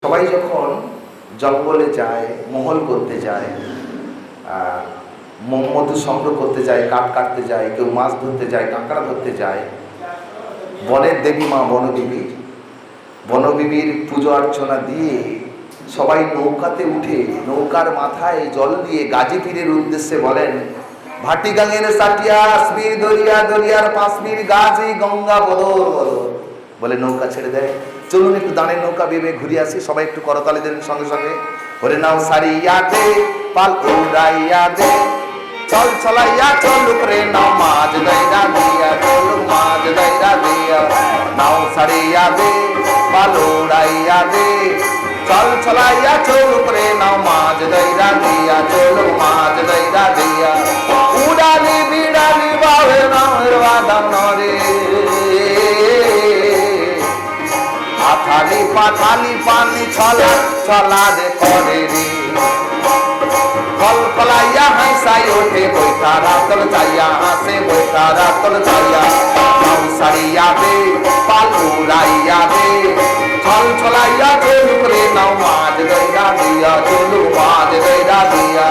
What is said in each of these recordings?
সবাই যখন জঙ্গলে যায়, মহল করতে যায়, মধু সংগ্রহ করতে যায়, কাঠ কাটতে যায়, কেউ মাছ ধরতে যায়, কাঁকড়া ধরতে যায়, বনের দেবী মা বনবিবির পুজো অর্চনা দিয়ে সবাই নৌকাতে উঠে নৌকার মাথায় জল দিয়ে গাজীপুরের উদ্দেশ্যে বলেন, ভাটি গাঙের সাটিয়া আসবির দরিয়া, দরিয়ার পাশবির গাজী গঙ্গা বদর বদর বলে নৌকা ছেড়ে দেয়। চলুন একটু দাঁড়ের নৌকা বেবে ঘুরে আসি। সবাই একটু করতালি দেন সঙ্গে সঙ্গে। ওরে নাও সারিয়া দে, পাল উড়াইয়া দে, চল চলাইয়া চলুক রে নাও মাঝ দাইরা দিয়া, চলুক মাঝ দাইরা দিয়া। নাও সারিয়া দে, পাল উড়াইয়া দে, চল চলাইয়া চলুক রে নাও মাঝ দাইরা দিয়া, চলুক মাঝ দাইরা দিয়া। উড়ালি বিড়ালি বাবে নামের বাদাম নরে, আথালি পাথালি পানি ছলা ছলা দে করে রে। কলকলাইয়া হাসাই ওঠে বৈঠা রাতল চাইয়া, হাসে বৈঠা রাতল চাইয়া। নাও সারিয়া দে, পাল উড়াইয়া দে, ছল ছলাইয়া চলুক রে নাও মাঝ দইরা দিয়া, চলুক মাঝ দইরা দিয়া।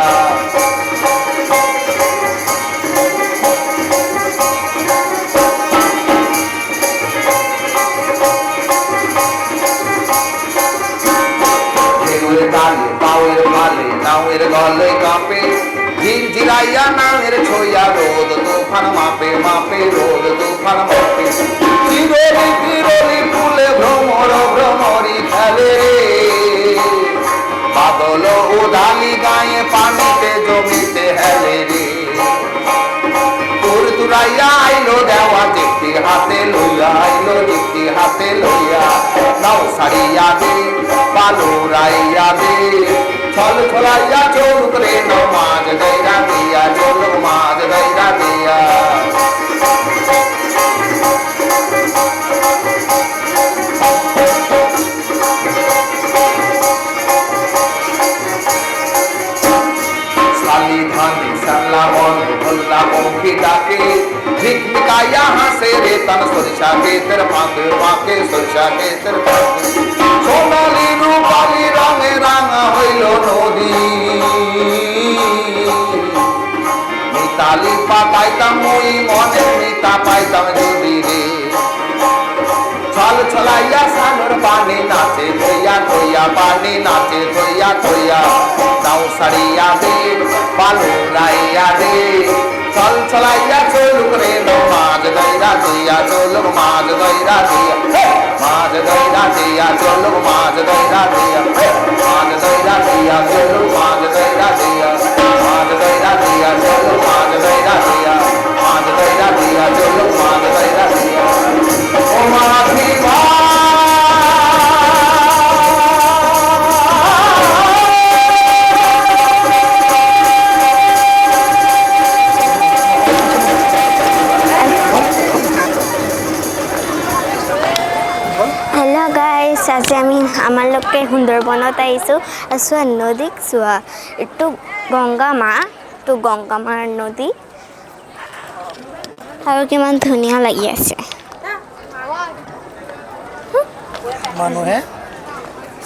পাওয়ের মালে নাওয়ের গলে কাঁপে, ঝিরঝিরাইয়া নাওয়ের ছইয়া, রোদ তুফান মাপে মাপে, রোদ তুফান মাপে। চিরলি চিরলি ফুলে ভ্রমর ভ্রমরি খেলে, বাদল উদালি গায়ে পানিতে জমিতে হেলে রে। তুর তুরাইয়া আইলো দেওয়া যেটি হাতে লইয়া, আইলো যেটি হাতে লইয়া। নাও সারিয়া দে, পাল উড়াইয়া দে, ছল ছলাইয়া চলুক রে নাও মাঝ দাইরা দিয়া, চলুক মাঝ দাইরা দিয়া। শালি ধানি শালা বনে ভোল্লা পঙ্খি ডাকে, ঝিকমিকাইয়া হাসে রে তন সরিষা ক্ষেতের ফাঁকে ফাঁকে, সরিষা ক্ষেতের ফাঁকে। সোনালি রূপালি রঙে রাঙা হইল নদী, মিতালি পাতাইতাম মই মনে, মিতা পাইতাম যদি রে। ছল ছলাইয়া সাগর পানি নাচে থইয়া থইয়া, পানি নাচে থইয়া থইয়া। নাও সারিয়া দে, পাল উড়াইয়া দে, ছল ছলাইয়া চলুক রে নাও মাঝ দইরা দিয়া, চলুক মাঝ দইরা দিয়া। মাঝ দইরা দিয়া, চলুক মাঝ দইরা দিয়া, মাঝ দইরা দিয়া, চলুক মাঝ দইরা দিয়া, মাঝ দইরা দিয়া, চলুক মাঝ দইরা দিয়া, মাঝ দইরা দিয়া, চলুক মাঝ দইরা দিয়া। ও মাঝি আজি আমি আমার লোকে সুন্দরবনত আহিছোঁ। চোৱা নদীক চোৱা, এইটো গংগা মা, এইটো গংগা মাৰ নদী আৰু কিমান ধুনীয়া লাগি আছে। মানুহে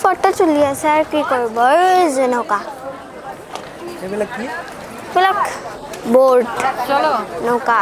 ফটো তুলি আছে আৰু কি কৰিব, যেনেকুৱা এইবিলাক কি, এইবিলাক বোট নৌকা।